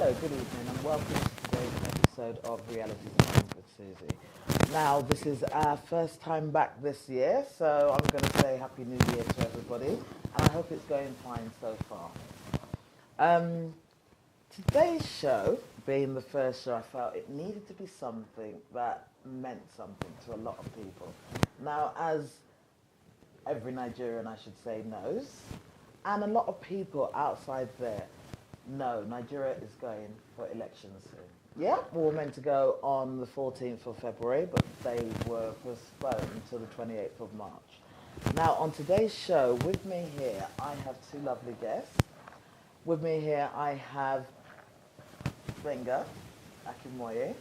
Hello, good evening, and welcome to today's episode of Reality Times with Susie. Now, this is our first time back this year, so I'm going to say Happy New Year to everybody, and I hope it's going fine so far. Today's show, being the first show, I felt it needed to be something that meant something to a lot of people. Now, as every Nigerian, I should say, knows, and a lot of people outside there know, Nigeria is going for elections soon. Yeah, we were meant to go on the 14th of February, but they were postponed until the 28th of March. Now, on today's show, with me here, I have two lovely guests. With me here, I have Gbenga Akinmoye.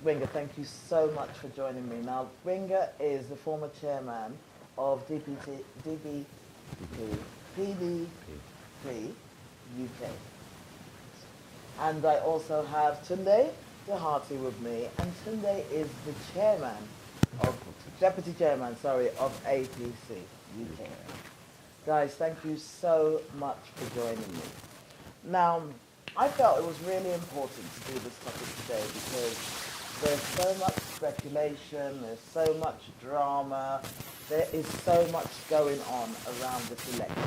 Gbenga, thank you so much for joining me. Now, Gbenga is the former chairman of PDP UK. And I also have Tunde Dahati with me, and Tunde is the deputy chairman, of APC UK. Guys, thank you so much for joining me. Now, I felt it was really important to do this topic today because there's so much speculation, there's so much drama, there is so much going on around this election.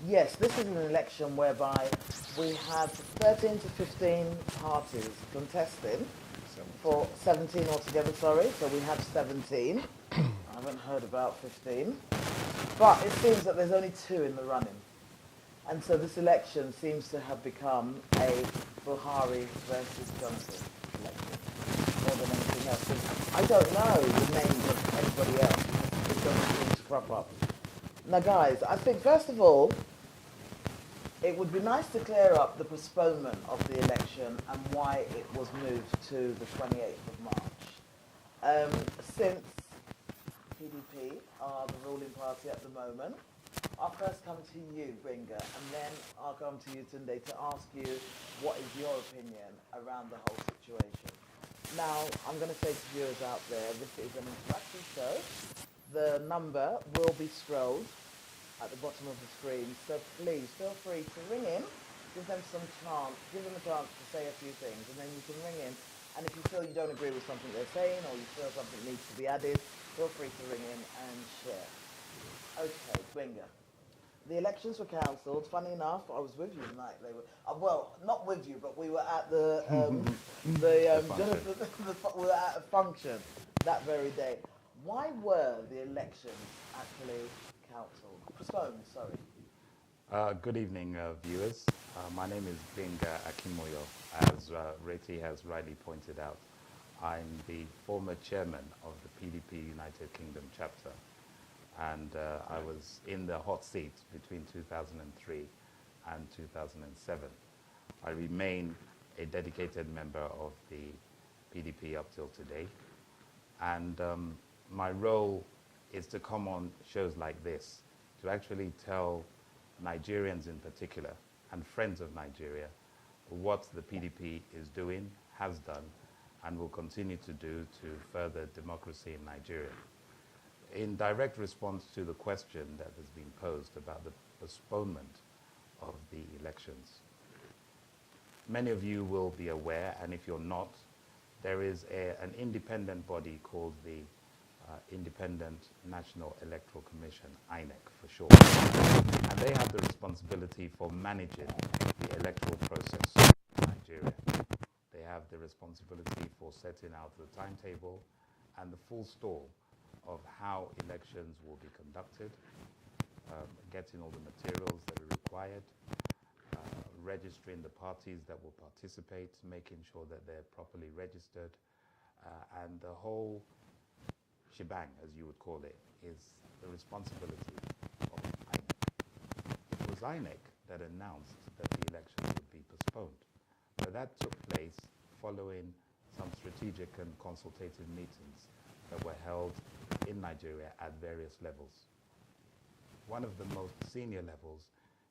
Yes, this is an election whereby we have 13 to 15 parties contesting for 17 altogether, so we have 17. I haven't heard about 15. But it seems that there's only two in the running. And so this election seems to have become a Buhari versus Johnson election more than anything else. I don't know the names of anybody else. It doesn't seem to crop up. Now guys, I think first of all, it would be nice to clear up the postponement of the election and why it was moved to the 28th of March. Since PDP are the ruling party at the moment, I'll first come to you, Gbenga, and then I'll come to you, Tunde, to ask you what is your opinion around the whole situation. Now, I'm going to say to viewers out there, this is an interactive show. The number will be scrolled at the bottom of the screen, so please feel free to ring in, give them a chance to say a few things, and then you can ring in, and if you feel you don't agree with something they're saying, or you feel something needs to be added, feel free to ring in and share. Okay, Gbenga. The elections were cancelled. Funny enough, I was with you tonight. They were well, not with you, but we were at the we were at a function that very day. Why were the elections actually postponed? Sorry. Good evening, viewers. My name is Gbenga Akinmoye. As Reti has rightly pointed out, I'm the former chairman of the PDP United Kingdom chapter. And I was in the hot seat between 2003 and 2007. I remain a dedicated member of the PDP up till today. And my role is to come on shows like this to actually tell Nigerians in particular and friends of Nigeria what the PDP is doing, has done, and will continue to do to further democracy in Nigeria. In direct response to the question that has been posed about the postponement of the elections, many of you will be aware, and if you're not, there is an independent body called the Independent National Electoral Commission, INEC for short. And they have the responsibility for managing the electoral process in Nigeria. They have the responsibility for setting out the timetable and the full stall of how elections will be conducted, getting all the materials that are required, registering the parties that will participate, making sure that they're properly registered, and the whole shebang, as you would call it, is the responsibility of INEC. It was INEC that announced that the elections would be postponed. But that took place following some strategic and consultative meetings that were held in Nigeria at various levels. One of the most senior levels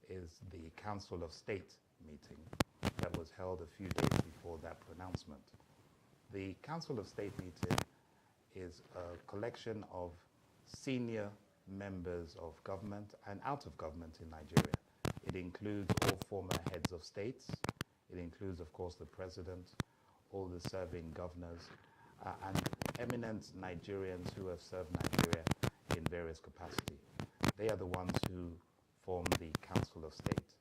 is the Council of State meeting that was held a few days before that pronouncement. The Council of State meeting is a collection of senior members of government and out of government in Nigeria. It includes all former heads of states. It includes, of course, the president, all the serving governors, and eminent Nigerians who have served Nigeria in various capacities. They are the ones who form the Council of State.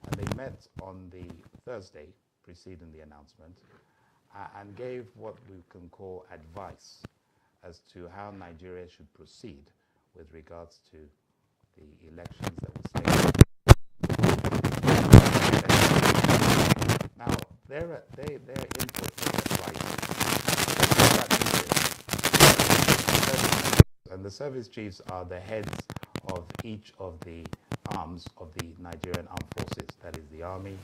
And they met on the Thursday preceding the announcement and gave what we can call advice as to how Nigeria should proceed with regards to the elections that will take. Now, their input was advice. And the service chiefs are the heads of each of the arms of the Nigerian Armed Forces, that is the Army,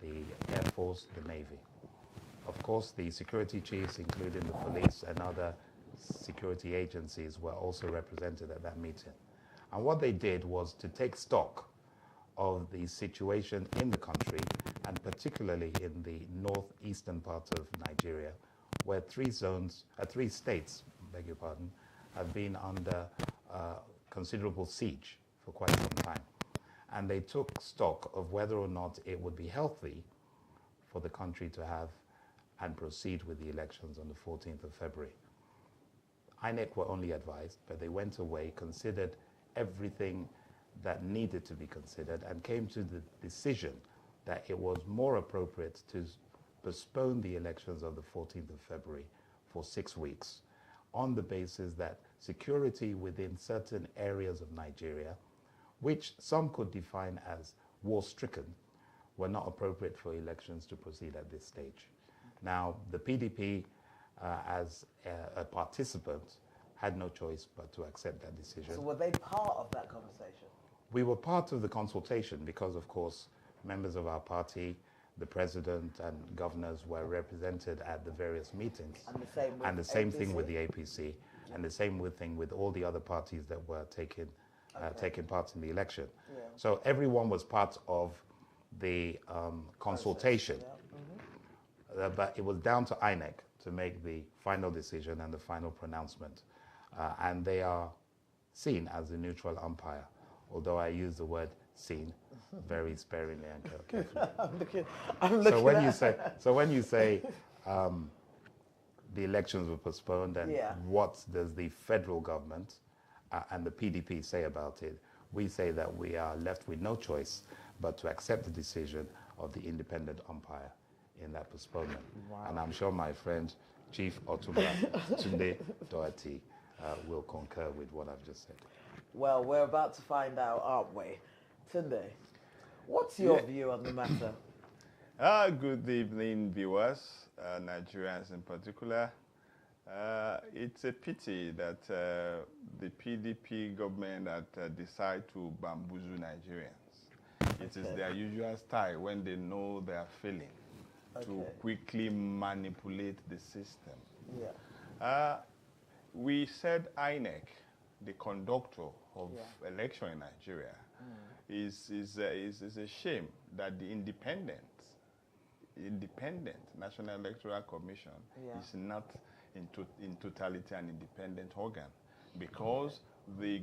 the Air Force, the Navy. Of course, the security chiefs, including the police and other security agencies, were also represented at that meeting. And what they did was to take stock of the situation in the country, and particularly in the northeastern part of Nigeria, where three states, beg your pardon, have been under considerable siege for quite some time. And they took stock of whether or not it would be healthy for the country to have and proceed with the elections on the 14th of February. INEC were only advised, but they went away, considered everything that needed to be considered, and came to the decision that it was more appropriate to postpone the elections of the 14th of February for 6 weeks, on the basis that security within certain areas of Nigeria, which some could define as war-stricken, were not appropriate for elections to proceed at this stage. Now, the PDP, as a participant, had no choice but to accept that decision. So were they part of that conversation? We were part of the consultation because, of course, members of our party, the president and governors were represented at the various meetings. And the same thing with the APC, and the same thing with all the other parties that were taking part in the election. Yeah. So everyone was part of the consultation. Yeah. But it was down to INEC to make the final decision and the final pronouncement. And they are seen as a neutral umpire, although I use the word seen very sparingly and carefully. I'm looking So when you say the elections were postponed, and what does the federal government and the PDP say about it, we say that we are left with no choice but to accept the decision of the independent umpire in that postponement. Wow. And I'm sure my friend, Chief Otumba Tunde Doherty, will concur with what I've just said. Well, we're about to find out, aren't we? Tunde, what's your view on the matter? Good evening, viewers, Nigerians in particular. It's a pity that the PDP government that decide to bamboozle Nigerians. It is their usual style when they know they are failing to quickly manipulate the system. Yeah. We said INEC, the conductor of election in Nigeria, is a shame that the independent National Electoral Commission is not in totality an independent organ, because the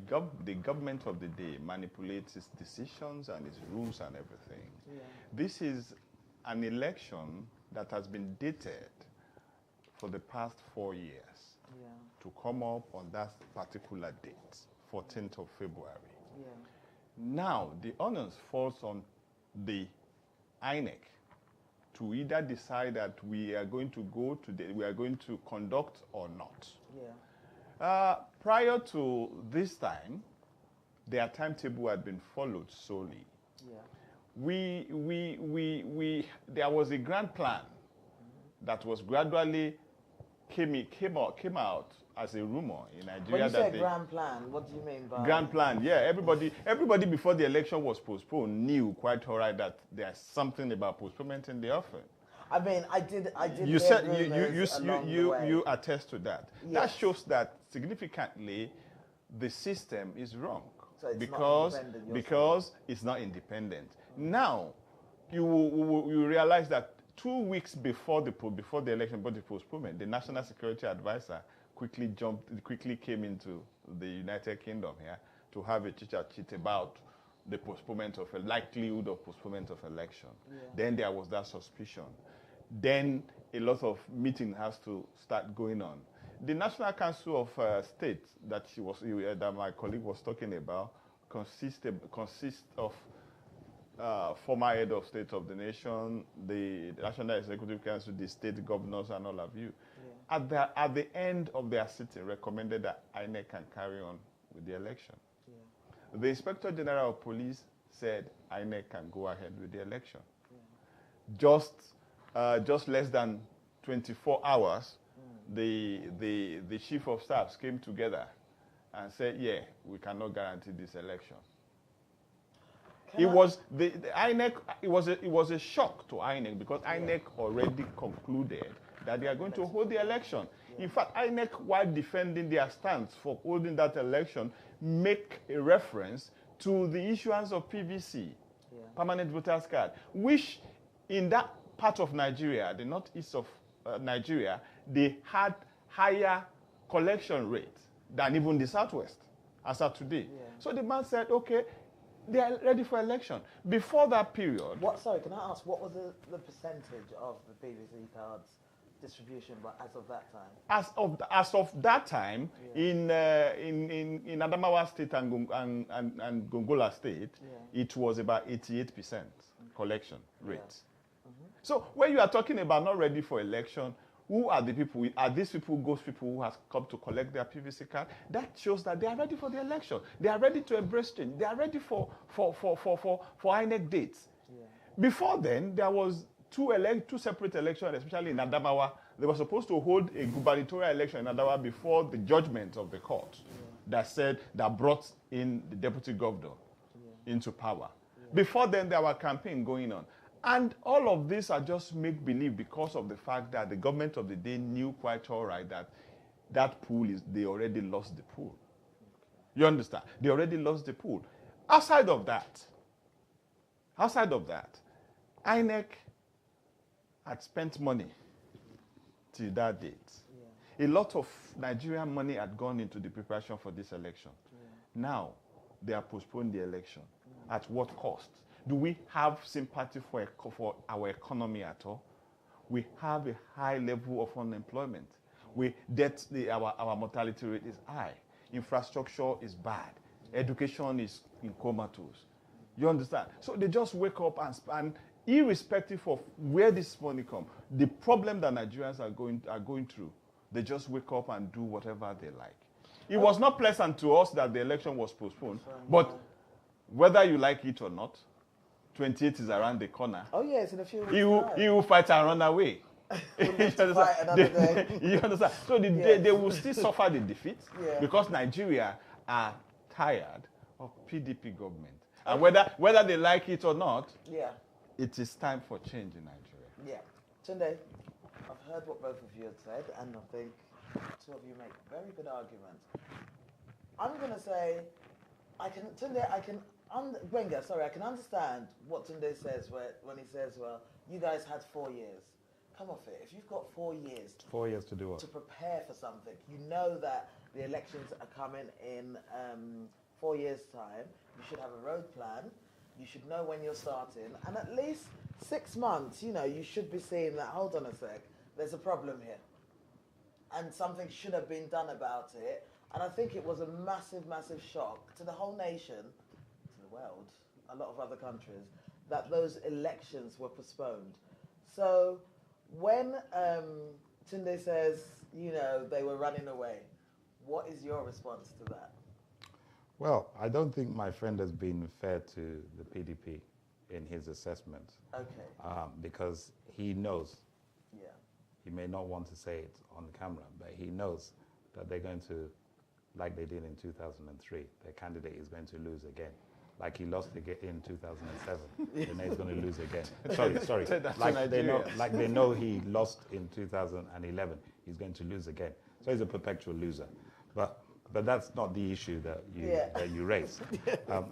government of the day manipulates its decisions and its rules and everything. Yeah. This is an election that has been dated for the past 4 years Yeah. to come up on that particular date, 14th of February. Yeah. Now, the onus falls on the INEC to either decide that we are going to we are going to conduct or not. Yeah. Prior to this time, their timetable had been followed solely. Yeah. There was a grand plan that was gradually came out as a rumor in Nigeria. When you say grand plan, what do you mean by grand plan? Yeah, everybody before the election was postponed knew quite all right that there's something about postponement in the offing. I mean, I did. You said you you attest to that. Yes. That shows that significantly the system is wrong. So it's not because independent, you're because it's not independent. Now, you realize that 2 weeks before the election, but the postponement, the National Security Advisor quickly came into the United Kingdom here to have a chit-chat about the postponement of a likelihood of postponement of election. Yeah. Then there was that suspicion. Then a lot of meeting has to start going on. The National Council of State that my colleague was talking about consists of former head of state of the nation, the National Executive Council, the state governors, and all of you. Yeah. At the end of their sitting, recommended that INEC can carry on with the election. Yeah. The Inspector General of Police said INEC can go ahead with the election. Yeah. Just less than 24 hours, the chief of staffs came together and said, yeah, we cannot guarantee this election. It was the INEC. It was a shock to INEC because INEC already concluded that they are going to hold the election. In fact, INEC, while defending their stance for holding that election, make a reference to the issuance of PVC, permanent voters card, which in that part of Nigeria, the northeast of Nigeria, they had higher collection rate than even the southwest as of today. Yeah. So the man said, okay, they are ready for election. Before that period... Sorry, can I ask, what was the percentage of the PVC cards distribution as of that time? As of that time, in Adamawa State and Gongola State, it was about 88% collection rate. Yeah. So when you are talking about not ready for election, who are the people? Are these people ghost people who have come to collect their PVC card? That shows that they are ready for the election. They are ready to embrace change. They are ready for INEC dates. Yeah. Before then, there was two separate elections, especially in Adamawa. They were supposed to hold a gubernatorial election in Adamawa before the judgment of the court that brought in the deputy governor into power. Yeah. Before then, there was a campaign going on. And all of this are just make-believe because of the fact that the government of the day knew quite all right that that pool they already lost the pool. You understand? They already lost the pool. Outside of that, INEC had spent money till that date. Yeah. A lot of Nigerian money had gone into the preparation for this election. Yeah. Now, they are postponing the election. Yeah. At what cost? Do we have sympathy for our economy at all? We have a high level of unemployment. Our mortality rate is high. Infrastructure is bad. Education is in comatose. You understand? So they just wake up and irrespective of where this money comes, the problem that Nigerians are going through, they just wake up and do whatever they like. It was not pleasant to us that the election was postponed, but whether you like it or not, 28 is around the corner. Oh yes, in a few weeks. He will fight and run away. You understand? So they will still suffer the defeat because Nigeria are tired of PDP government. And whether they like it or not, it is time for change in Nigeria. Yeah. Tunde, I've heard what both of you had said, and I think two of you make very good arguments. I'm going to say, Gbenga, sorry, I can understand what Tunde says when he says, well, you guys had 4 years. Come off it. If you've got 4 years... 4 years to do what? To prepare for something. You know that the elections are coming in 4 years' time. You should have a road plan. You should know when you're starting. And at least 6 months, you should be seeing that, hold on a sec, there's a problem here. and something should have been done about it. And I think it was a massive, massive shock to the whole nation, to the world, a lot of other countries, that those elections were postponed. So when Tunde says, you know, they were running away, what is your response to that? Well, I don't think my friend has been fair to the PDP in his assessment. Okay. Because he knows, Yeah. he may not want to say it on camera, but he knows that they're going to, like they did in 2003, their candidate is going to lose again. Like he lost again in 2007, then he's going to lose again. Sorry. Like they know he lost in 2011, he's going to lose again. So he's a perpetual loser. But that's not the issue that you raise.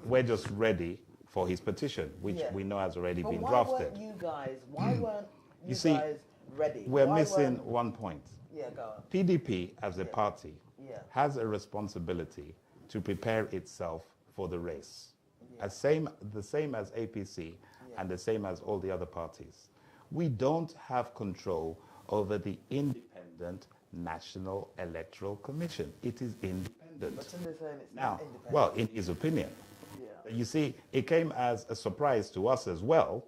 We're just ready for his petition, which we know has already been drafted. Why weren't you see, guys ready? We're missing one point. Yeah, go on. PDP as a party has a responsibility to prepare itself for the race. The same as APC and the same as all the other parties. We don't have control over the independent National Electoral Commission. It is independent. But Tunde's saying it's Now, not independent. well, in his opinion. Yeah. You see, it came as a surprise to us as well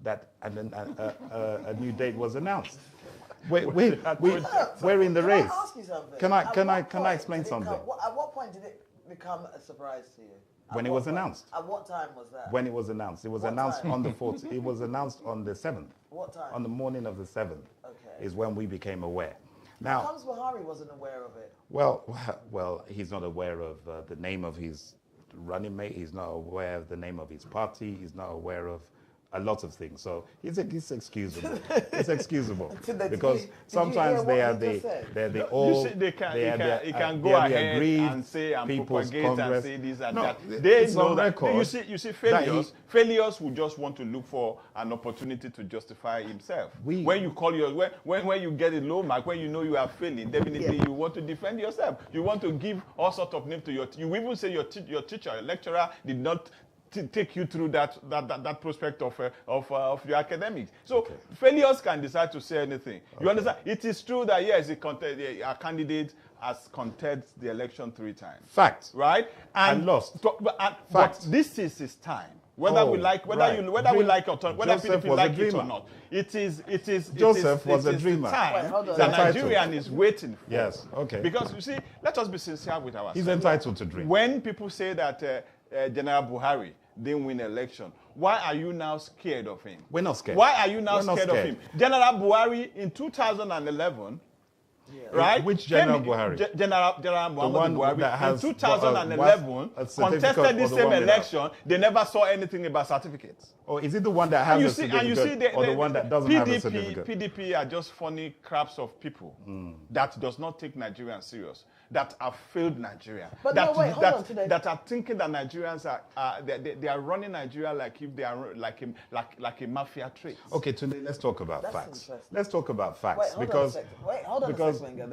that a new date was announced. We're in the race. Can I ask you something? Can I explain something? At what point did it become a surprise to you? When it was announced. At what time was that? When it was announced. It was announced on the 4th. It was announced on the 7th. What time? On the morning of the 7th. Okay. Is when we became aware. How Now, comes Buhari wasn't aware of it? well, he's not aware of the name of his running mate. He's not aware of the name of his party. He's not aware of a lot of things. So it's excusable. It's excusable because sometimes they're the all. They can go ahead and say and People's propagate Congress. and say this and No, that. it's They know on that. record You see, failures will just want to look for an opportunity to justify himself. When you call when you get a low mark, when you know you are failing, definitely you want to defend yourself. You want to give all sorts of names to your. You even say your teacher, your lecturer did not take you through that prospect of your academics. So failures can decide to say anything. You understand? It is true that yes, a candidate has contested the election 3 times. Fact. Right? And lost. But this is his time. Whether we like it or not, whether PDP like it or not, it is Joseph was a the dreamer. time that Nigerian is waiting for. Yes. Okay. Because you see, let us be sincere with ourselves. He's entitled to dream. When people say that General Buhari didn't win election, why are you now scared of him? We're not scared. Why are you now scared of him? General Buhari in 2011, right? Which General Buhari? General Muhammadu Buhari in 2011 contested the same election. They never saw anything about certificates. Or is it the one that has a certificate or the one that doesn't have a certificate? PDP are just funny crabs of people that does not take Nigerians serious, that have failed Nigeria, but that are thinking that Nigerians they are running Nigeria like if they are like a mafia trade. Okay, today let's talk about facts. Let's talk about facts because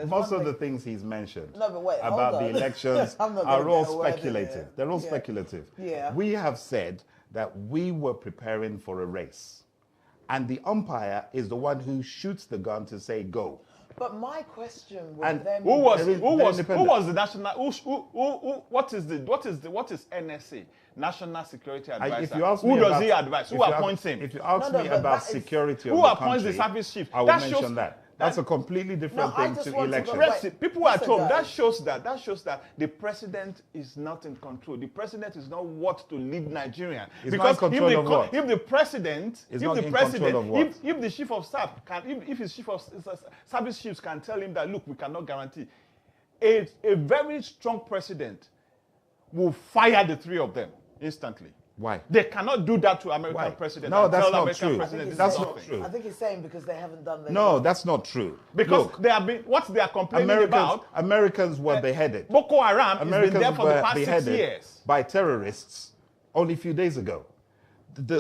most of the things he's mentioned about the elections are all speculative. They're all speculative. Yeah. We have said that we were preparing for a race, and the umpire is the one who shoots the gun to say go. But my question was, and who was the national? What is NSA? National Security Advisor. If you ask who me does he advise? Who appoints him? If you ask me about security of who the appoints country, the service chief? I will mention that. That's a completely different thing to elections. People are told that shows that the president is not in control. The president is not what to lead Nigeria. Because if the president, if the chief of staff if his chief of service chiefs can tell him that look, we cannot guarantee, a very strong president will fire the 3 of them instantly. Why? They cannot do that to American president. No, that's not true. That's not true. I think he's saying because they haven't done their job. That's not true. Because they have been, what they are complaining about. Americans were beheaded. Boko Haram has been there for the past 6 years. By terrorists only a few days ago.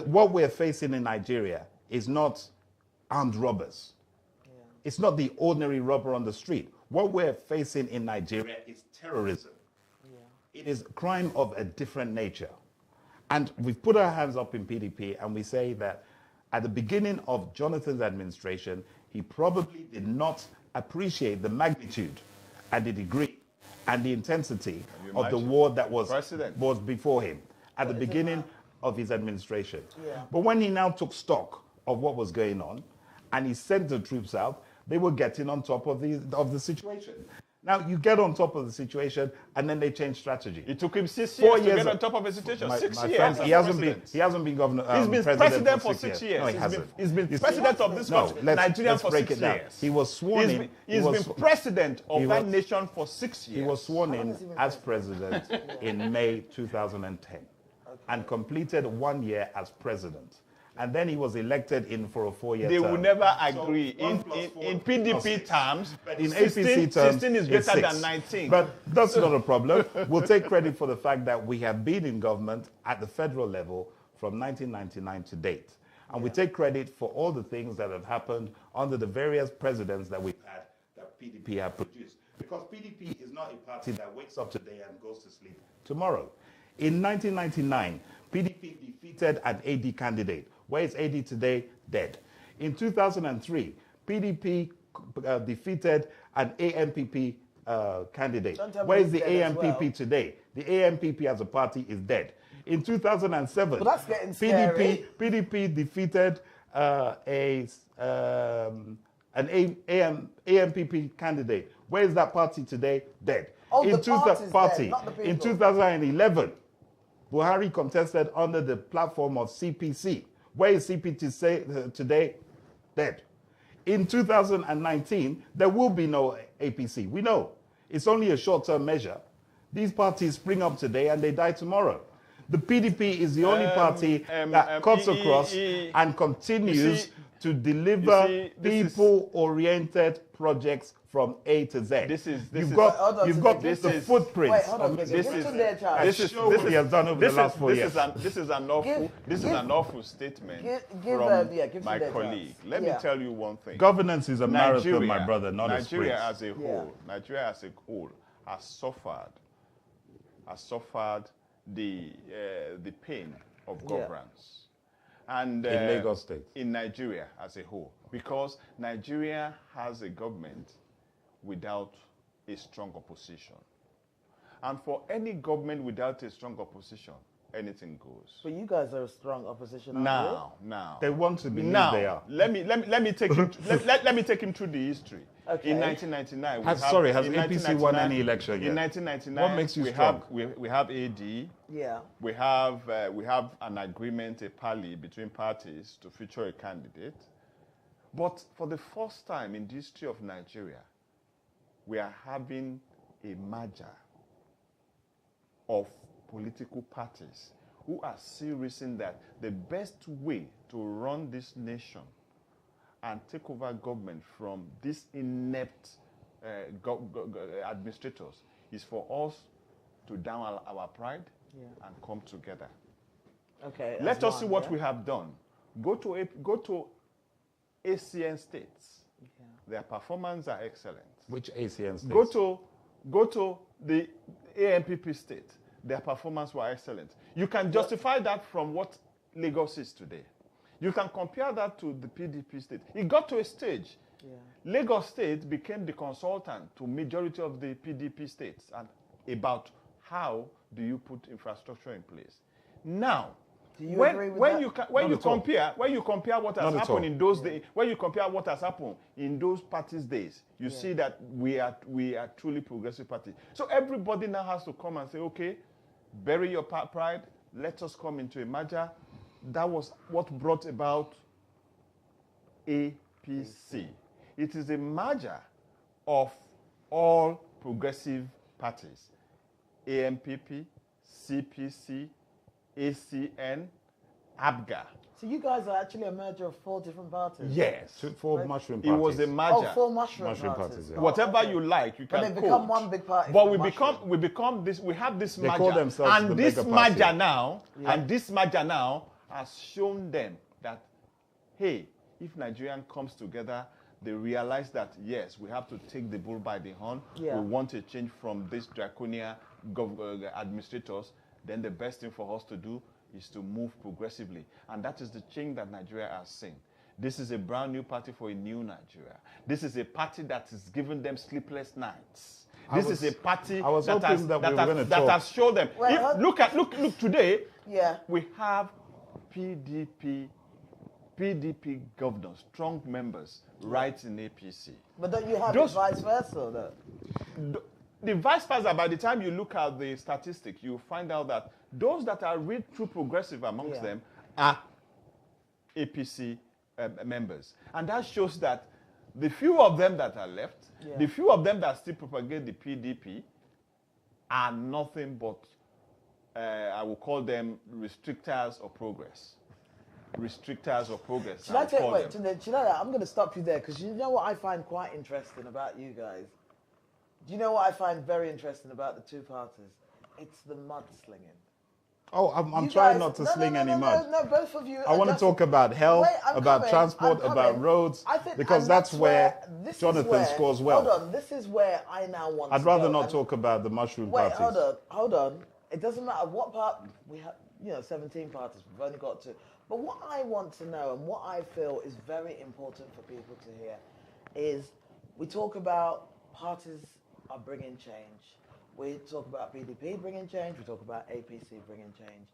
What we're facing in Nigeria is not armed robbers. Yeah. It's not the ordinary robber on the street. What we're facing in Nigeria is terrorism. Yeah. It is crime of a different nature. And we've put our hands up in PDP and we say that at the beginning of Jonathan's administration, he probably did not appreciate the magnitude and the degree and the intensity you of the imagine? war that was President. before him at the it's a beginning man. of his administration. Yeah. But when he now took stock of what was going on and he sent the troops out, they were getting on top of the situation. Now, you get on top of the situation and then they change strategy. It took him 6 4 years to years get on of- top of a situation. My 6 years. friend, as he hasn't president. been governor. He's been president for 6 years. No, he He's hasn't. been You see- president of this No, country, let's Nigeria, for break 6 it down. years. He was sworn in. He's he been was, president of he that was- nation for 6 years. He was sworn How long in has he been as president in May 2010 and completed 1 year as president. And then he was elected in for a 4-year They term. will never agree. So 1 in, plus in, 4 in plus PDP 6. terms, But in 16, APC terms, 16 is it's greater 6. than 19. But that's not a problem. We'll take credit for the fact that we have been in government at the federal level from 1999 to date. And we take credit for all the things that have happened under the various presidents that we've had that PDP have produced. Because PDP is not a party that wakes up today and goes to sleep tomorrow. In 1999, PDP defeated an AD candidate. Where is AD today? Dead. In 2003, PDP defeated an AMPP candidate. Don't tell me Where is he's the dead as AMPP well. today? The AMPP as a party is dead. In 2007, But that's getting scary. PDP defeated an AMPP candidate. Where is that party today? Dead. Oh, the party's dead, not the In people. 2011, Buhari contested under the platform of CPC. Where is CPC today? Dead. In 2019, there will be no APC. We know. It's only a short-term measure. These parties spring up today and they die tomorrow. The PDP is the only party that cuts across and continues see- to deliver this is- people-oriented projects from A to Z. This is- you've Hold got on, you've got this the is- footprints. Wait, hold on, of Biggie. this Give is- to their child. this is what he has done over the last 4 years. This is an awful. Give- this is give- an awful statement give from them- yeah, give my them their colleague. chance. Let Yeah. me tell you one thing. Governance is a marathon, Nigeria, my brother, not a Nigeria sprint. as a whole, Nigeria as a whole has suffered the pain of Yeah. governance. And In Lagos State. in Nigeria as a whole, because Nigeria has a government without a strong opposition. And for any government without a strong opposition, anything goes. But you guys are a strong opposition, aren't Now. They want to believe Now, they are. let me take him. Let me take him through the history. Okay. In 1999, Has in APC won 1999 any election In yet? 1999, What makes you we strong? have we have AD. Yeah. We have an agreement, a parley between parties to feature a candidate. But for the first time in the history of Nigeria, we are having a merger of political parties who are still reasoning that the best way to run this nation and take over government from these inept administrators is for us to down our pride and come together. Okay. Let that's us see one, what yeah? we have done. Go to ACN states. Yeah. Their performance are excellent. Which ACN states? Go to the AMPP state. Their performance were excellent. You can justify that from what Lagos is today. You can compare that to the PDP state. It got to a stage. Yeah. Lagos state became the consultant to majority of the PDP states and about how do you put infrastructure in place. Now, Do you agree with that? when Not you at all. compare what has Not at happened all. in those days, when you compare what has happened in those parties' days, you see that we are truly progressive party. So everybody now has to come and say, okay, bury your pride. Let us come into a merger. That was what brought about APC. It is a merger of all progressive parties: AMPP, CPC, ACN, ABGA. So you guys are actually a merger of 4 different parties? Yes, Four mushroom it parties. was a Oh, merger. 4 mushroom Mushroom parties. parties, yeah. Oh, Whatever okay. you like, you But can they become coach. one big party. But for we mushroom. become this. We have this They merger, call themselves and the this mega party. merger now, and this merger now has shown them that, hey, if Nigerian comes together, they realize that yes, we have to take the bull by the horn. Yeah. We want a change from these draconian administrators. Then the best thing for us to do is to move progressively, and that is the change that Nigeria has seen. This is a brand new party for a new Nigeria. This is a party that is giving them sleepless nights. This is a party that has shown them. Well, Look today. Yeah. We have PDP governors, strong members, right in APC. But don't you have the vice versa, though? The vice versa, by the time you look at the statistic, you find out that those that are real true progressive amongst them are APC members. And that shows that the few of them that are left, the few of them that still propagate the PDP are nothing but, I will call them restrictors of progress. Restrictors of progress. Should I take, wait, you know that? I'm going to stop you there because you know what I find quite interesting about you guys? Do you know what I find very interesting about the two parties? It's the mudslinging. Oh, I'm trying not to sling any mud. No, both of you. I want to talk about health, about transport, about roads, because that's where Jonathan scores well. Hold on, this is where I now want to I'd rather not talk about the mushroom parties. Wait, hold on. It doesn't matter what part, we have, 17 parties, we've only got 2. But what I want to know and what I feel is very important for people to hear is we talk about parties are bringing change. We talk about PDP bringing change. We talk about APC bringing change.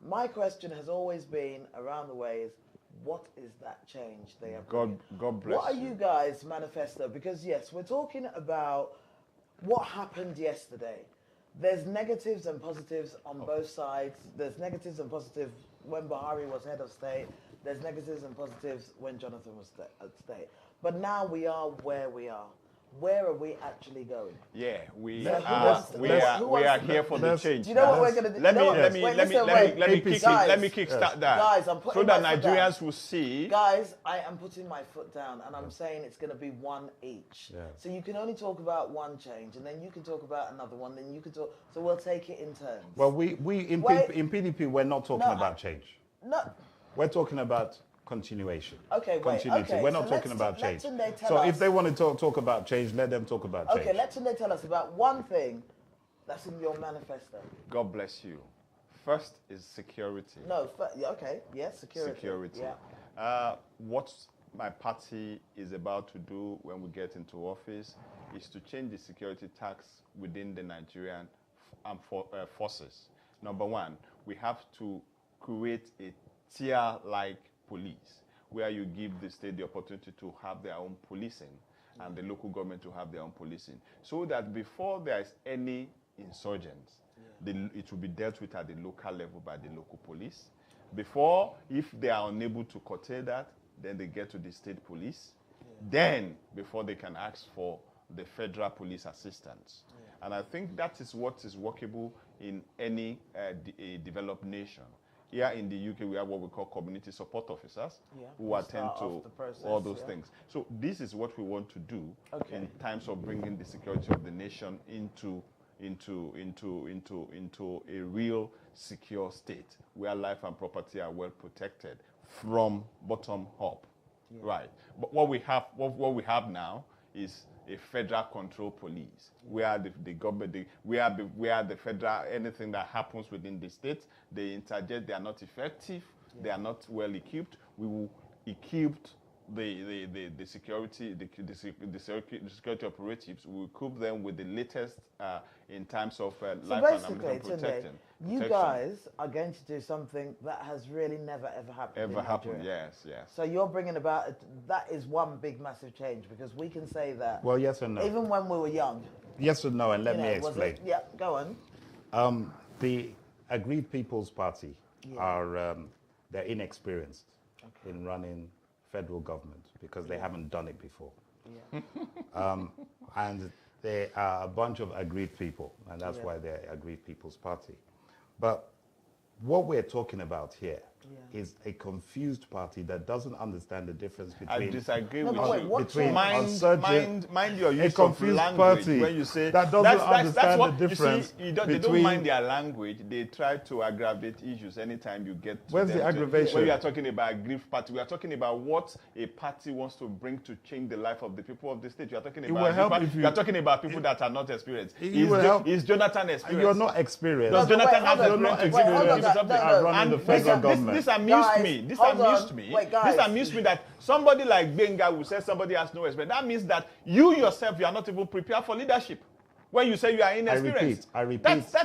My question has always been around the way is, what is that change they are bringing? God bless you. What are you guys' manifesto? Because yes, we're talking about what happened yesterday. There's negatives and positives on both sides. There's negatives and positives when Buhari was head of state. There's negatives and positives when Jonathan was at state. But now we are where we are. Where are we actually going? Yeah, we are here for the change. Do you know what we're going to do? Let me kickstart that. Guys, I'm putting so that my foot Nigerians down. will see. Guys, I am putting my foot down, and I'm saying it's going to be one each. Yeah. So you can only talk about one change, and then you can talk about another one, then you can talk. So we'll take it in turns. Well, we in PDP we're not talking about change. No. We're talking about continuation. Okay, wait. Continuity. Okay, We're not so talking about change. So if they want to talk about change, let them talk about change. Okay, let Tunde tell us about one thing that's in your manifesto. God bless you. First is security. No, okay, yes, security. Security. Yeah. What my party is about to do when we get into office is to change the security tax within the Nigerian armed forces. Number one, we have to create a tier-like police, where you give the state the opportunity to have their own policing and the local government to have their own policing, so that before there is any insurgents, it will be dealt with at the local level by the local police. Before, if they are unable to curtail that, then they get to the state police. Then, before they can ask for the federal police assistance. And I think that is what is workable in any developed nation. Here in the UK, we have what we call community support officers who attend to all those things. So this is what we want to do in terms of bringing the security of the nation into a real secure state where life and property are well protected from bottom up. Right. But what we have now is a federal control police, where the government, where the federal, anything that happens within the state, they interject. They are not effective. They are not well equipped. We will equip the security operatives. We will equip them with the latest in terms of life and protection. You guys are going to do something that has really never ever happened. Yes. So you're bringing about that is one big massive change, because we can say that. Well, yes and no. Even when we were young. Yes and no, and let me explain. Yeah, go on. The Agreed People's Party are they're inexperienced in running federal government because they haven't done it before. And they are a bunch of agreed people, and that's why they're Agreed People's Party. But what we're talking about here is a confused party that doesn't understand the difference between... I disagree with you. Between mind your use of language party when you say... That doesn't understand the difference they don't mind their language. They try to aggravate issues anytime you get to Where's the aggravation? When we are talking about aggrieved party, we are talking about what a party wants to bring to change the life of the people of the state. You are talking about people that are not experienced. Is Jonathan experienced? You're not experienced. Does Jonathan have You're not experienced at running the federal government. this amused Guys, me. This hold amused on. me. Wait, guys. This amused me that somebody like Benga will say somebody has no experience. That means that you yourself, you are not even prepared for leadership. When you say you are inexperienced, I repeat. That's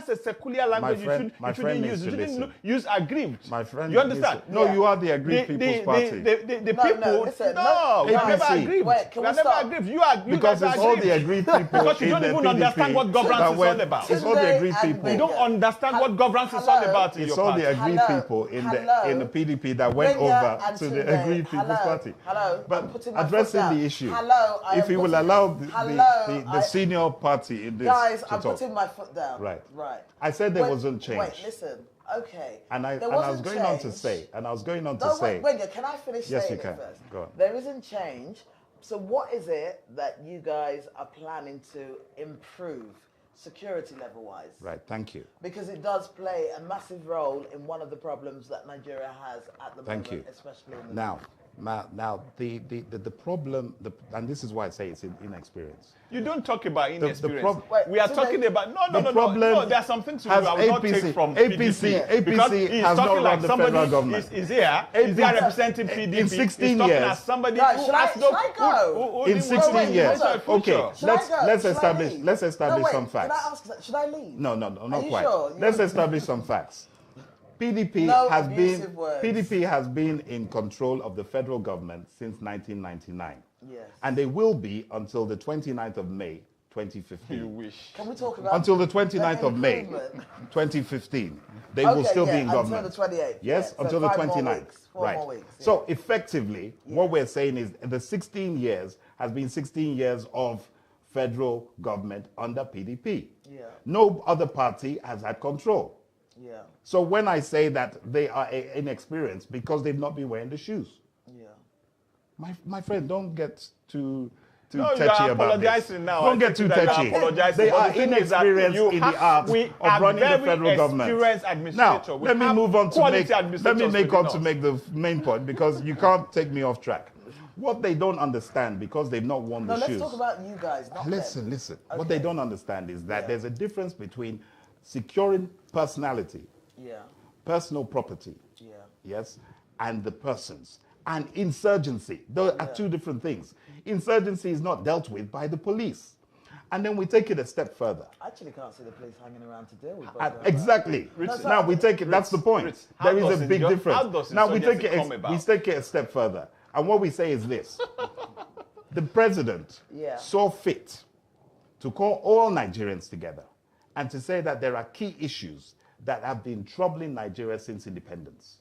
a secular language my you friend shouldn't use. You needs to shouldn't use aggrieved. My friend, you understand? No, Yeah. you are the Aggrieved People's Party. The No, people. listen, No, we have never APC. aggrieved. Wait, can we have we never stop? aggrieved. You Because guys it's are all the aggrieved. Aggrieved people Because you in don't the even PDP understand what governance that is went- all about. It's all the Tunde Aggrieved and people. You don't Benga. understand what governance is Hello? all about in It's your all party. the Aggrieved Hello? people in Hello? the PDP that went Benga over and to the Tunde. Aggrieved People's Hello? Party. Hello? I'm But putting my foot addressing down. the issue, Hello? I if am you will putting- allow Hello? the senior party in this Guys, to I'm talk. putting my foot down. Right. Right. I said there Wait, wasn't change. Wait, listen. Okay. And I There was wasn't going on to change. say, No, wait, can I finish Yes, saying you can. it first? Go on. There isn't change. So what is it that you guys are planning to improve security level-wise? Right, thank you. Because it does play a massive role in one of the problems that Nigeria has at the Thank moment, you. especially in the Now, the problem, and this is why I say it's inexperience. You don't talk about inexperience. Wait, we are so talking they- about The problem no. There are some things I will not take from PDP because he's has not talking run like the somebody federal government. is here. APC Is there representing PDP? in 16 he's talking years. as somebody Guys, who should I- has no. should I go? In 16 years. Okay, Should I go? let's Should I establish leave? some Can facts. I ask, should I leave? No, not you quite. sure? Let's establish some facts. PDP No has abusive been words. PDP has been in control of the federal government since 1999. Yes. And they will be until the 29th of May 2015. You wish. Can we talk about Until the 29th of May improvement? 2015. They will still be in government. Until the 28th. Yes, yeah. until So the 5 more 29th. weeks, 4 right. more weeks. Yeah. So effectively, what we're saying is the 16 years has been 16 years of federal government under PDP. Yeah. No other party has had control. Yeah. So when I say that they are inexperienced because they've not been wearing the shoes, Yeah. my friend, don't get too No, you touchy are about this. apologizing now. Don't I get think too that you are touchy. apologizing. They But are the thing is that inexperienced you in the have- art we of are running the very federal government. experienced administrator. Now, We let me have move on to quality make. Let me administrators make on within to us. make the main point because you can't take me off track. What they don't understand because they've not worn No, the let's shoes. talk about you guys, not them. Listen. What Okay. they don't understand is that Yeah. there's a difference between securing personality, Yeah. personal property, Yeah. yes, and the persons. And insurgency, those are two different things. Insurgency is not dealt with by the police. And then we take it a step further. I actually can't see the police hanging around to deal with Boko Haram. Exactly. Ritz, Now we take it, that's the point. Ritz, how There is does a big how difference. does Now we take insurgency come it, about? we take it a step further. And what we say is this. The president Yeah. saw fit to call all Nigerians together and to say that there are key issues that have been troubling Nigeria since independence.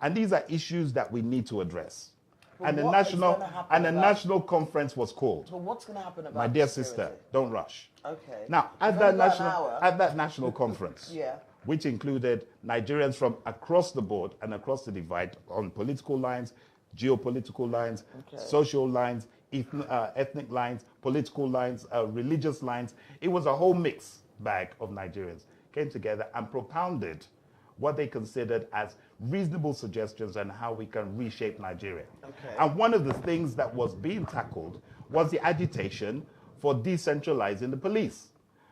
And these are issues that we need to address. But And a what is national gonna happen about- national conference was called. But what's going to happen about My dear security? sister, don't rush. Okay. Now, We've only got an hour. at that national conference, Yeah. which included Nigerians from across the board and across the divide on political lines, geopolitical lines, Okay. social lines, ethnic lines, political lines, religious lines. It was a whole mix bag of Nigerians came together and propounded what they considered as reasonable suggestions on how we can reshape Nigeria. Okay. And one of the things that was being tackled was the agitation for decentralizing the police.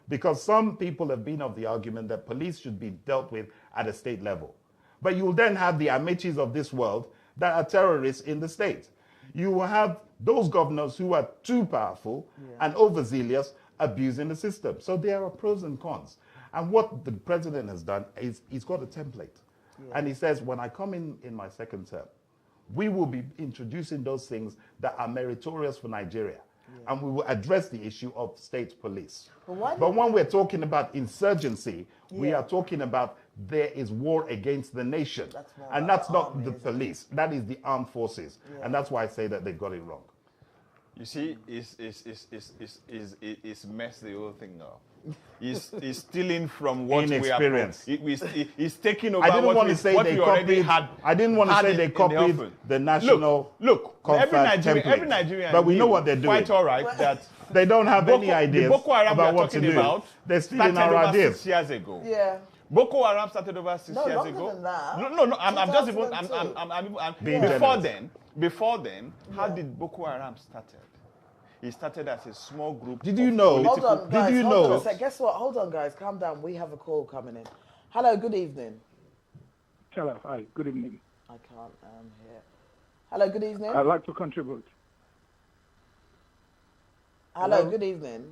Because some people have been of the argument that police should be dealt with at a state level. But you'll then have the Amechis of this world that are terrorists in the state. You will have those governors who are too powerful and overzealous abusing the system. So there are pros and cons. And what the president has done is he's got a template. And he says, when I come in my second term, we will be introducing those things that are meritorious for Nigeria. And we will address the issue of state police. But when we're talking about insurgency, we are talking about there is war against the nation. And that's not the police. That is the armed forces. And that's why I say that they got it wrong. You see, it's messed the whole thing up. He's stealing from what we have. Inexperience. He's taking over I didn't what want we, to say what they we already copied. had. I didn't want to had say in- they in the copied offing. the national. Look, every template. Nigerian But we know knew what they're doing. quite all right that They don't have any the ideas Boko Haram about we are what to talking do. about They're stealing started our over ideas. 6 years ago. Yeah. Boko Haram started over 6 No, years longer ago. than that. No. I'm just even. 2002. Being before generous. then, how did Boko Haram started? It started as a small group. Did you of know- Hold political- on, guys. Did you hold on know- a sec. Guess what? Hold on, guys. Calm down. We have a call coming in. Hello, good evening. Hello, hi, good evening. I can't hear. Hello, good evening. I'd like to contribute. Hello, good evening.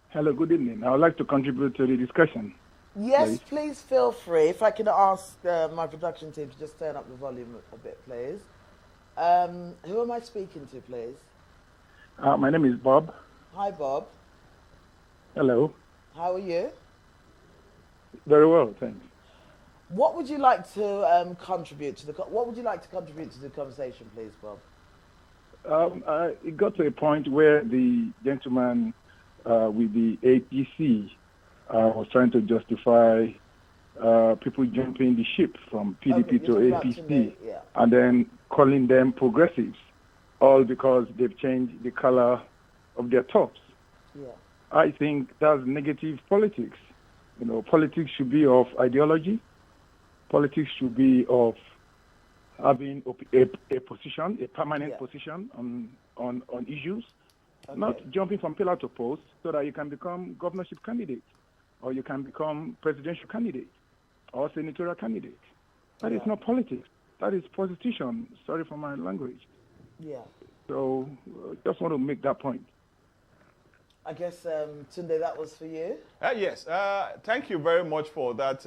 Hello, good evening. I would like to contribute to the discussion. Yes, Please. please feel free. If I can ask my production team to just turn up the volume a bit, please. Who am I speaking to, please? My name is Bob. Hi, Bob. Hello. How are you? Very well, thanks. What would you like to contribute to the? What would you like to contribute to the conversation, please, Bob? It got to a point where the gentleman with the APC was trying to justify people jumping the ship from PDP to you're talking about APC, Tunde, yeah. and then calling them progressives, all because they've changed the color of their tops. Yeah. I think that's negative politics. You know, politics should be of ideology. Politics should be of having a position, a permanent position on issues, not jumping from pillar to post so that you can become governorship candidate or you can become presidential candidate or senatorial candidate. That is not politics. That is prostitution. Sorry for my language. Yeah. So just want to make that point. I guess, Tunde, that was for you. Yes, thank you very much for that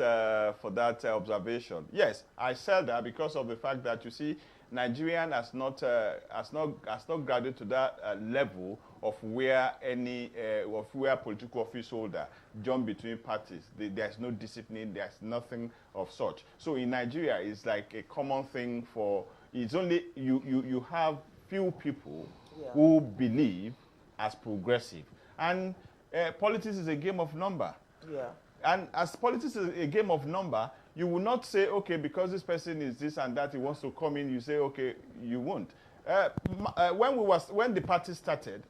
observation. Yes, I said that because of the fact that, you see, Nigerian has not graduated to that level of where political office holder jump between parties. There's no discipline. There's nothing of such. So in Nigeria, it's like a common thing for. It's only you have few people who believe as progressive. And politics is a game of number. Yeah. And as politics is a game of number, you will not say, okay, because this person is this and that, he wants to come in, you say, okay, you won't. When the party started,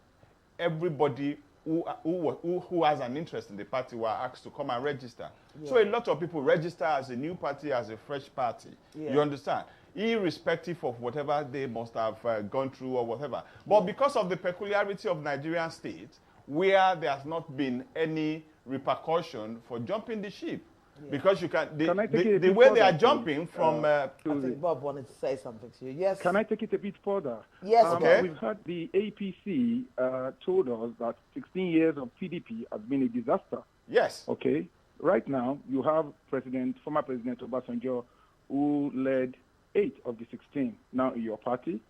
everybody who has an interest in the party were asked to come and register. Yeah. So a lot of people register as a new party, as a fresh party. Yeah. You understand? Irrespective of whatever they must have gone through or whatever. But because of the peculiarity of Nigerian state, where there has not been any repercussion for jumping the ship. Yeah. Because you can the way they are jumping from... I think Bob wanted to say something to you. Yes. Can I take it a bit further? Yes, okay. We've heard the APC told us that 16 years of PDP has been a disaster. Yes. Okay. Right now, you have former President Obasanjo, who led 8 of the 16 now in your party.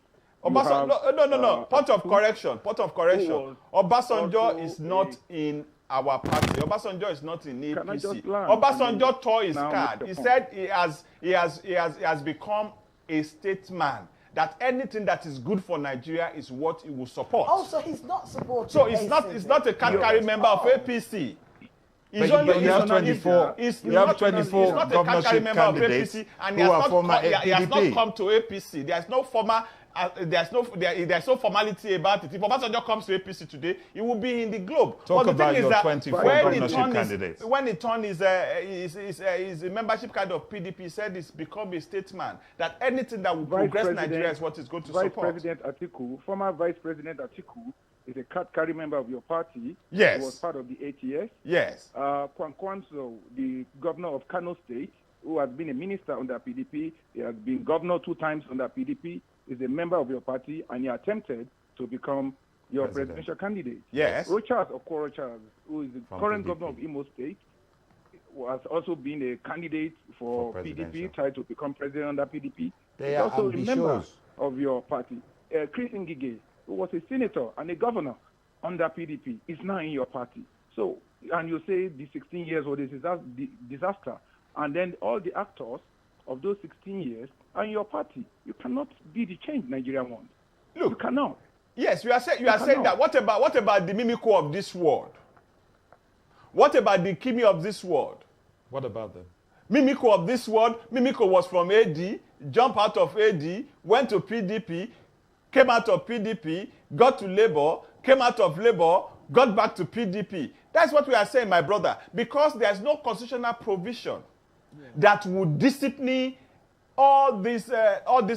No. Point of correction. Obasanjo is not in our party. Obasanjo is not in APC. Obasanjo tore his card. He said he has become a statesman. That anything that is good for Nigeria is what he will support. Oh, so he's not supporting. So he's not a card-carrying member of APC. He's only, you have 24 governorship candidates who are former PDP. He has not come to APC. There's no formality about it. If Obasanjo comes to APC today, he will be in the globe. Talk about your 24 governorship candidates. When he turned his membership card of PDP, he said he's become a statesman. That anything that will progress Nigeria is what he's going to support. Former Vice President Atiku is a card-carrying member of your party. Yes. He was part of the ATS. Yes. Kwankwanso, the governor of Kano State, who has been a minister under PDP, he has been governor 2 times under PDP, is a member of your party, and he attempted to become your presidential candidate. Yes. Rochas Okorocha, who is the current PDP. Governor of Imo State, has also been a candidate for PDP, tried to become president under PDP. They are also ambitious. a member of your party. Chris Ngige, who was a senator and a governor under PDP, is now in your party. So, and you say the 16 years was a disaster, and then all the actors of those 16 years are in your party. You cannot be the change Nigeria wants. Look, you cannot. Yes, you are saying that. What about the Mimiko of this world? What about the Kimi of this world? What about them? Mimiko of this world. Mimiko was from AD, jumped out of AD, went to PDP, came out of PDP, got to Labour, came out of Labour, got back to PDP. That's what we are saying, my brother, because there's no constitutional provision that would discipline all this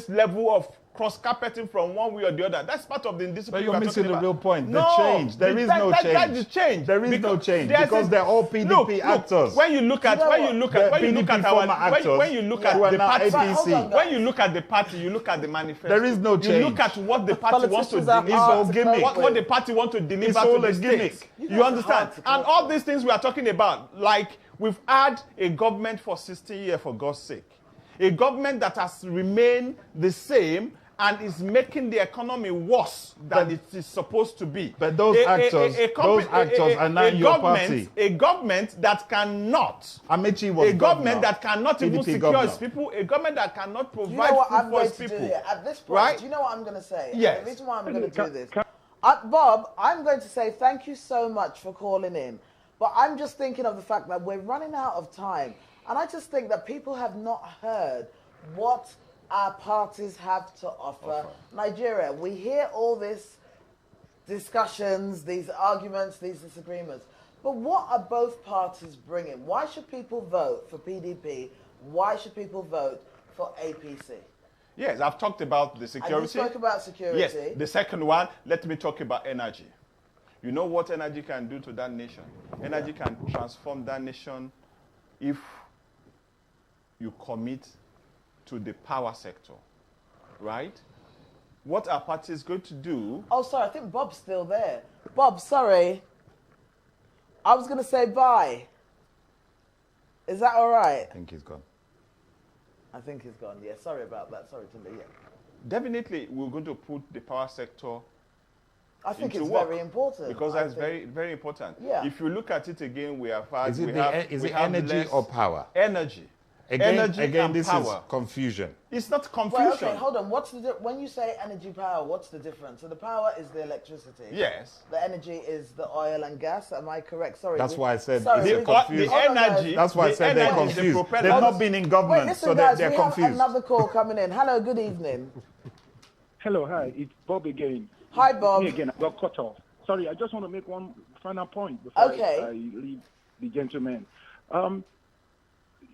level of cross-carpeting from one way or the other. That's part of the indiscipline. But you're missing the real point. No, The change. There is no change. That's the change. There is no change there's because they're all PDP actors. When you look at when you look at when you look at our when you look at who are the now party, APC. when you look at the party, you look at the manifesto. There is no change. You look at what the party wants to Politicians are deliver. hard to gimmick. cope What the with. party wants to deliver It's to all the a gimmick. states. You You guys are understand? hard to And cope all with. these things we are talking about, like we've had a government for 16 years, for God's sake. A government that has remained the same and is making the economy worse than it is supposed to be. But those actors are now in your party. A government that cannot. Amechi was A government governor. that cannot even PDP secure its governor. people. A government that cannot Do you provide know what food I'm for going its to do people. here? At this point, Right? do you know what I'm going to say? Yes. The reason why I'm going to do this. Can- Bob, I'm going to say thank you so much for calling in. But I'm just thinking of the fact that we're running out of time. And I just think that people have not heard what our parties have to offer Nigeria. We hear all these discussions, these arguments, these disagreements. But what are both parties bringing? Why should people vote for PDP? Why should people vote for APC? Yes, I've talked about the And security. you spoke about security. Yes, the second one, let me talk about energy. You know what energy can do to that nation? Energy can transform that nation if you commit to the power sector, right? What our party is going to do... Oh, sorry, I think Bob's still there. Bob, sorry. I was going to say bye. Is that all right? I think he's gone. I think he's gone. Yeah, sorry about that. Sorry, Tunde. Yeah. Definitely, we're going to put the power sector I think into it's work, very important. because I that's think- very, very important. Yeah. If you look at it again, we have had... Is it, we the, have, is we it have energy less or power? Energy. Energy Again, and this power. is confusion. It's not confusion. Well, okay, hold on. What's the when you say energy power? What's the difference? So the power is the electricity. Yes. The energy is the oil and gas. Am I correct? Sorry. That's why I said sorry, it's we- confused. The Hold on, guys. energy... That's why I the said they're energy is the confused. propeller. They've not been in Wait, government, listen, so guys. they're we confused. have another call coming in. Hello. Good evening. Hello, hi. It's Bob again. Hi, Bob. Me again. I got cut off. Sorry, I just want to make one final point before Okay. I leave the gentleman.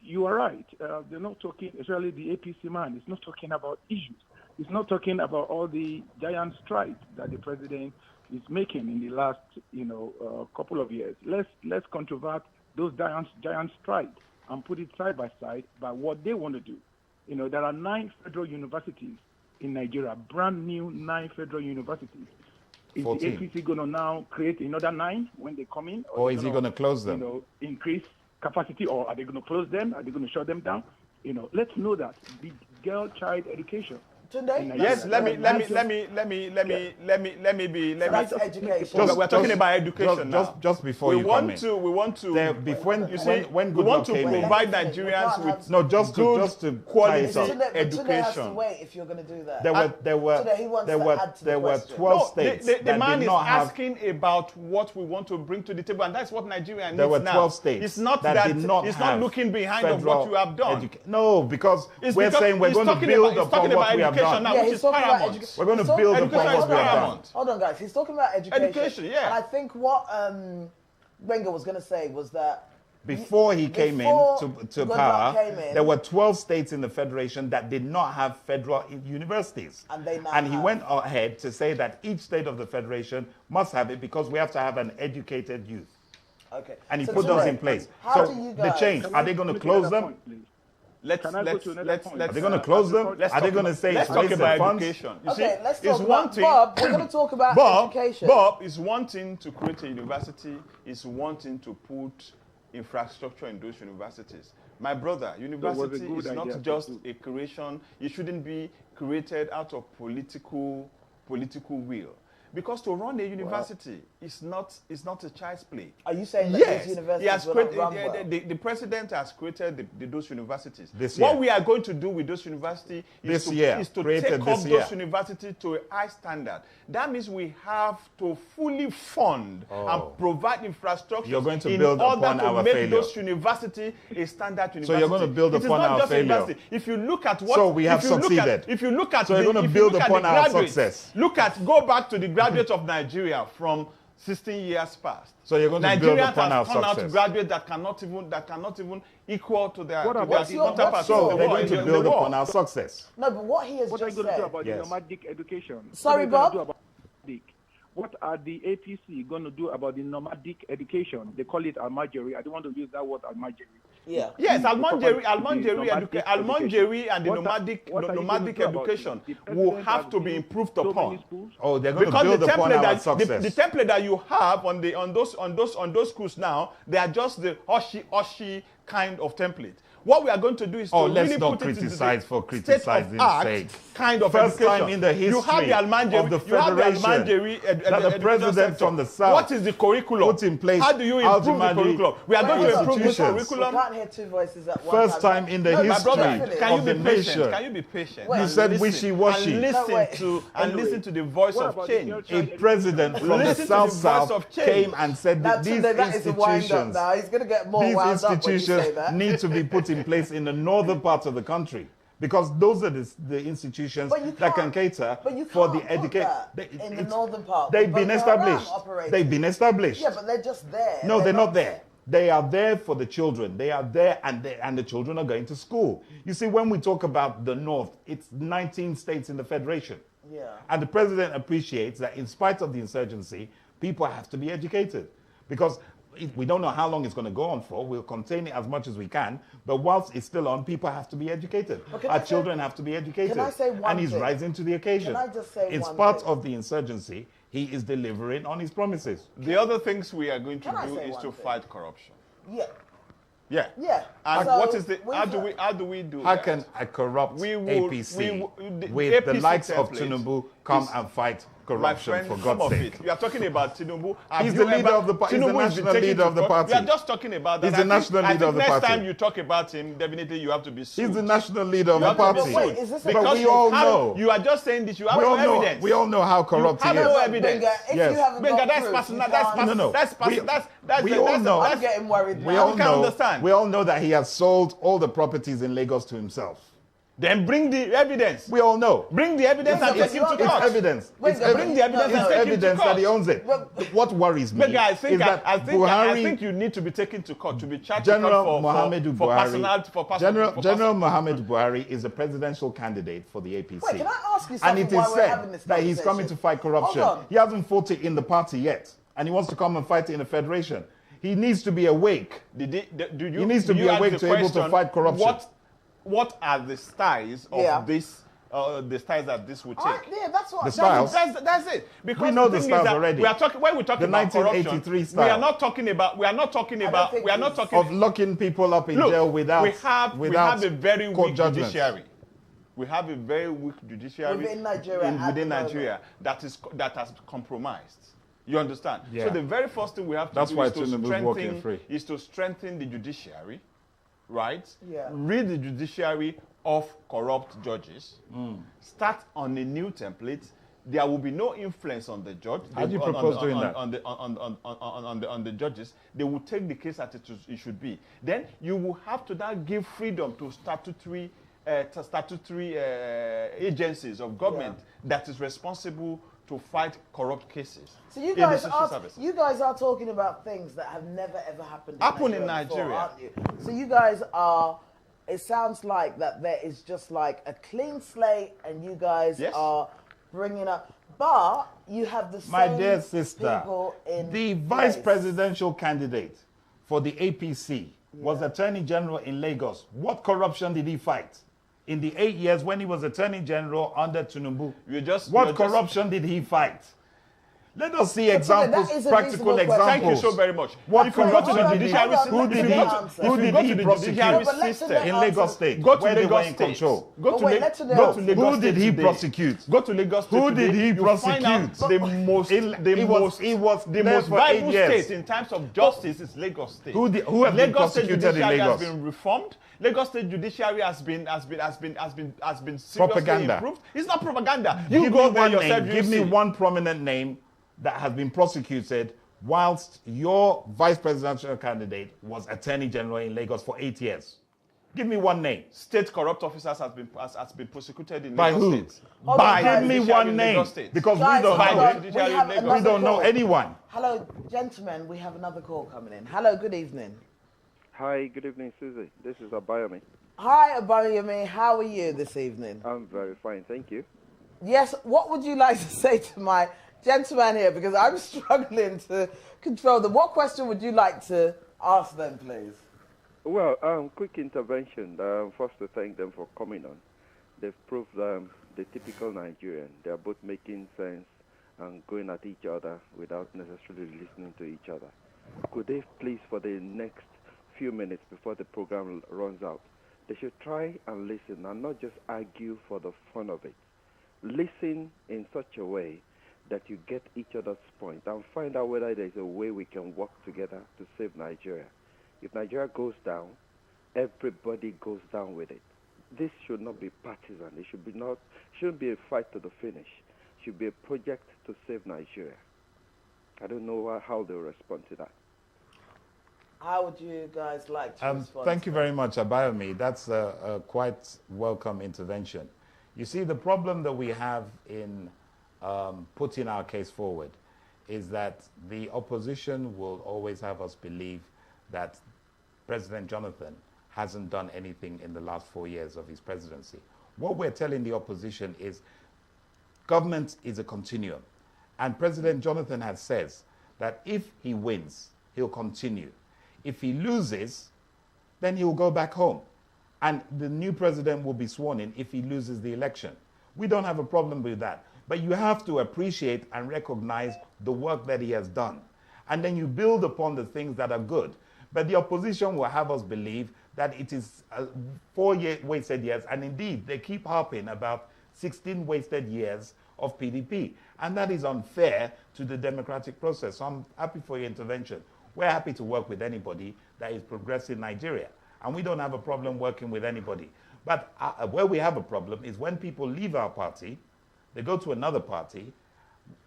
You are right. They're not talking, especially the APC man, it's not talking about issues. It's not talking about all the giant strides that the president is making in the last, couple of years. Let's controvert those giant strides and put it side by side by what they want to do. There are 9 federal universities in Nigeria, brand new 9 federal universities. Is 14. the APC going to now create another 9 when they come in? Or is he going to close them? Increase capacity, or are they going to close them? Are they going to shut them down? Let's know that the child education. Tunde? Yes, let me That's education. We're talking about education now. Just before you come in. We want to. When you see, when we want to Goodluck came in- provide Let me finish. We Nigerians can't with have- No, just to quality tie it Tunde, up. but Tunde has to education. wait if you're going to do that. There were Tunde, he wants there to were add to the there were question. 12 No, states the that man did is not have. asking about what we want to bring to the table, and that's what Nigeria needs There were now. 12 states It's not that that did not it's have not looking behind of federal what you have done. No, because It's we're because saying we're he's going to talking build about- he's upon talking what about we have education done. now. Yeah, which he's is talking about paramount. education. We're going to He's talking- build Education upon is what we have done. paramount. Hold on, guys. He's talking about education. Education, yeah. And I think what Wenger was going to say was that Before he came before in to Goodluck power, came in- there were 12 states in the federation that did not have federal universities. And they now And he have. went ahead to say that each state of the federation must have it because we have to have an educated youth. Okay. And he So put those Tunde, in place. how So do you the guys- change, are they going to close them? Let's Can I go to another point? Are they going to close them? Let's Are they talk going to about- say let's it's talk wasted about funds? education. You Okay, see, let's it's talk one about thing. Bob. We're going to talk about education. Bob is wanting to create a university. Is wanting to put infrastructure in those universities. My brother, university good is idea not to just do. a creation. It shouldn't be created out of political will. Because to run a university is not a child's play. Are you saying that Yes, these universities he has will not created, run well? the president has created those universities. This What year. we are going to do with those universities This is year, to created take up this year. those universities to a high standard. That means we have to fully fund and provide infrastructure You're going to in build order upon to our make failure. those universities a standard university. So you're going to build It is upon not our just a failure. university. If you look at what So we have if you look at- succeeded. If you look at So you're the- going to if you build look at upon the our graduates, success. go back to the graduates of Nigeria from 16 years past. So you're going to build Nigerians upon our have turned out success. graduates that cannot even equal to their, What to about their what's your- counterparts So in they're the going to world. build upon our success. No, but what he has What are you just going to do said. about Yes. the nomadic education? Sorry, What are you Bob? gonna do about nomadic? What are the APC going to do about the nomadic education? They call it Almajiri. I don't want to use that word Almajiri. Yeah. Yes, Nomadic Almajiri and the What are nomadic you gonna do about education it? The will president have has to be built improved so many upon. schools. Oh, they're going to Because build the upon template our that success. the template that you have on those schools now, they are just the Oshi kind of template. What we are going to do is to let's really not put it into criticize the for criticizing's state-of-art sake. kind of First education. time in the you have history the Almajiri, of the you have the Federation Almajiri that the education president sector. from the South What is the curriculum? put in place How do you improve the Almajiri curriculum? We are going to improve the institutions. We curriculum. can't hear two voices at one First time in the No, My history brother, Definitely. can you of be the patient? nation. Can you be patient? Wait. You and said listen- wishy-washy. And listen No, wait. to Anyway, listen to the voice what of about change. the A tertiary president from the Listen to the South voice South of change. came and said that That's these that is a wind up institutions, now. He's going to get more these wound up when you say institutions that. need to be put in place in the northern part of the country. Because those are the institutions But you that can can't- cater but you for can't the put education. that in the northern part. They've But been Boko Haram established. operates. They've been established. Yeah, but they're just there. No, they're not there. They are there for the children. They are there and the children are going to school. You see, when we talk about the North, it's 19 states in the Federation. Yeah. And the president appreciates that in spite of the insurgency, people have to be educated. Because we don't know how long it's going to go on for. We'll contain it as much as we can. But whilst it's still on, people have to be educated. But Our children have to be educated. Can I say one And he's thing? rising to the occasion. Can I just say in one spite thing? of the insurgency, he is delivering on his promises. The other things we are going to Can I do say is one to thing? fight corruption. Yeah. Yeah. Yeah. And So what is the we've- how do we do How that? can a corrupt We will- APC we will- the with the APC likes of template Tinubu come is- and fight My corruption, friend, for some God's of sake? it. You are talking about Tinubu. Have He's you the leader ever- of the party. He's the Tinubu has been national taken leader to of the court. party. We are just talking about that. He's the national leader of the next party. time you talk about him, definitely you have to be sued. He's the national leader of You the have to be party. sued. Wait, is this a- But Because we you all have- know. You are just saying this. You have We all no know. evidence. We all know how corrupt he have is. no Look, evidence. Benga, if Yes. you haven't Benga, got that's proof, personal. you That's can't- personal. No, no. That's We- that's we all know. I'm getting worried We now. all can know. understand. We all know that he has sold all the properties in Lagos to himself. Then bring the evidence. We all know. Bring the evidence and It's- take him to it's court. It's evidence. Wait, It's bring evidence. the evidence It's and take him to evidence that he court. owns it. Well- What worries me Benga, I think is that I Buhari, think you need to be taken to court to be charged General for Muhammadu for Buhari, personal for personal General Muhammadu Buhari is a presidential candidate for the APC. Wait, can I ask you And something it while is we're having this said that he's conversation? coming to fight corruption. Hold on. He hasn't fought it in the party yet, and he wants to come and fight it in the federation. He needs to be awake. Do you, He needs to do be you ask awake the to able to question, fight corruption. What are the styles of Yeah. this? The styles that this would take. Yeah, that's what. The styles? That's it. Because We know the thing is styles that already. We are talking when we talk The about corruption. 1983 We style. are not talking about. We are not talking about. think We are not it's- talking Of locking people up in Look, jail without we have a very court weak judgment. judiciary. We have a very weak judiciary Within Nigeria at the within moment. Nigeria that has compromised. You understand? Yeah. So the very first thing we have to That's do why is to Tinubu's walking free. strengthen the judiciary, right? Yeah. Rid the judiciary of corrupt judges. Start on a new template. There will be no influence on the judge. How do you propose doing that? On the judges, they will take the case as it should be. Then you will have to now give freedom to statutory agencies of government that is responsible to fight corrupt cases. So you in the guys social are services. talking about things that have never ever happened In Nigeria. before, aren't you? So you guys are. It sounds like that there is just like a clean slate, and you guys Yes. are bringing up. But you have the same My dear sister, people in the vice place. presidential candidate for the APC was Attorney General in Lagos. What corruption did he fight? In the 8 years when he was Attorney General under Tinubu, what corruption did he fight? Let us see examples, that is a practical reasonable question. examples. Thank you so very much. What If you go to corruption the did he judiciary hold on, Who let did me he, answer. who If you did go he to the prosecute judiciary No, but let system Tunde in answer. Lagos State Go to when they were Lagos in State. control? But wait, let Tunde Go answer. to Lagos Who did State he today. prosecute? Go to Lagos State Who did today, he you find out prosecute? the most He was the there most for 8 viable years. state in terms of justice is Lagos State. Who has been Lagos State prosecuted in judiciary Lagos? has been reformed. Lagos State judiciary has been seriously Propaganda. improved. It's not propaganda. Give You go me there one yourself. name. you Give me see. one prominent name that has been prosecuted whilst your vice presidential candidate was Attorney General in Lagos for 8 years. Give me one name. State corrupt officers has been prosecuted in By Lagos who? State. By Give me judiciary one in name. Lagos State. Because Guys, we don't hold know. on. We have We another We don't know call. anyone. Hello, gentlemen. We have another call coming in. Hello, good evening. Hi, good evening, Susie. This is Abayomi. Hi, Abayomi. How are you this evening? I'm very fine, thank you. Yes, what would you like to say to my gentleman here? Because I'm struggling to control them. What question would you like to ask them, please? Well, quick intervention. First, to thank them for coming on. They've proved the typical Nigerian. They are both making sense and going at each other without necessarily listening to each other. Could they please, for the next few minutes before the program runs out, they should try and listen and not just argue for the fun of it. Listen in such a way that you get each other's point and find out whether there's a way we can work together to save Nigeria. If Nigeria goes down, everybody goes down with it. This should not be partisan. It shouldn't be a fight to the finish. It should be a project to save Nigeria. I don't know how they'll respond to that. How would you guys like to respond? Thank you very much, Abayomi. That's a quite welcome intervention. You see, the problem that we have in putting our case forward is that the opposition will always have us believe that President Jonathan hasn't done anything in the last 4 years of his presidency. What we're telling the opposition is government is a continuum. And President Jonathan has says that if he wins, he'll continue. If he loses, then he'll go back home. And the new president will be sworn in if he loses the election. We don't have a problem with that. But you have to appreciate and recognize the work that he has done. And then you build upon the things that are good. But the opposition will have us believe that it is 4 wasted years. And indeed, they keep harping about 16 wasted years of PDP. And that is unfair to the democratic process. So I'm happy for your intervention. We're happy to work with anybody that is progressing Nigeria. And we don't have a problem working with anybody. But where we have a problem is when people leave our party, they go to another party,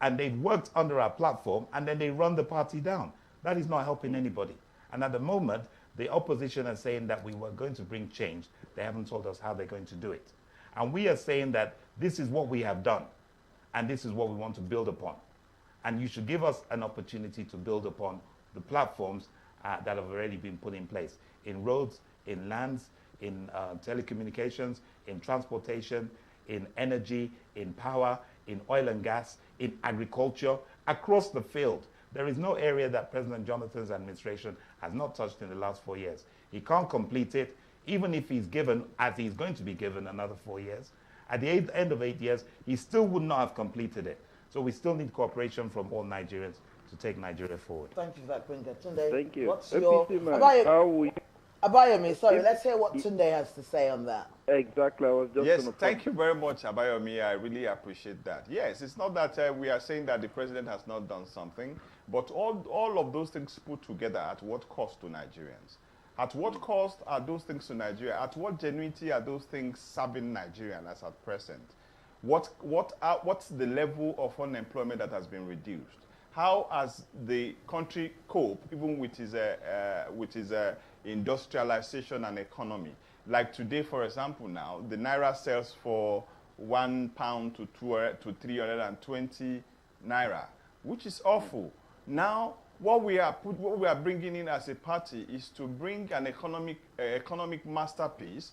and they've worked under our platform, and then they run the party down. That is not helping anybody. And at the moment, the opposition are saying that we were going to bring change. They haven't told us how they're going to do it. And we are saying that this is what we have done, and this is what we want to build upon. And you should give us an opportunity to build upon the platforms that have already been put in place in roads, in lands, in telecommunications, in transportation, in energy, in power, in oil and gas, in agriculture, across the field. There is no area that President Jonathan's administration has not touched in the last 4 years. He can't complete it, even if he's given, as he's going to be given, another 4 years. At the end of 8 years, he still would not have completed it. So we still need cooperation from all Nigerians to take Nigeria forward. Thank you for that, Quinta. Tunde, Thank you. what's your... Abayomi, sorry, let's hear what Tunde has to say on that. Exactly, I was just Yes, going to... thank you very much, Abayomi. I really appreciate that. Yes, it's not that we are saying that the president has not done something, but all of those things put together, at what cost to Nigerians? At what cost are those things to Nigeria? At what genuinity are those things serving Nigerians as at present? What's the level of unemployment that has been reduced? How has the country coped, even with his industrialization and economy? Like today, for example, now the naira sells for £1 to 320 naira, which is awful. Now, what we are bringing in as a party is to bring an economic masterpiece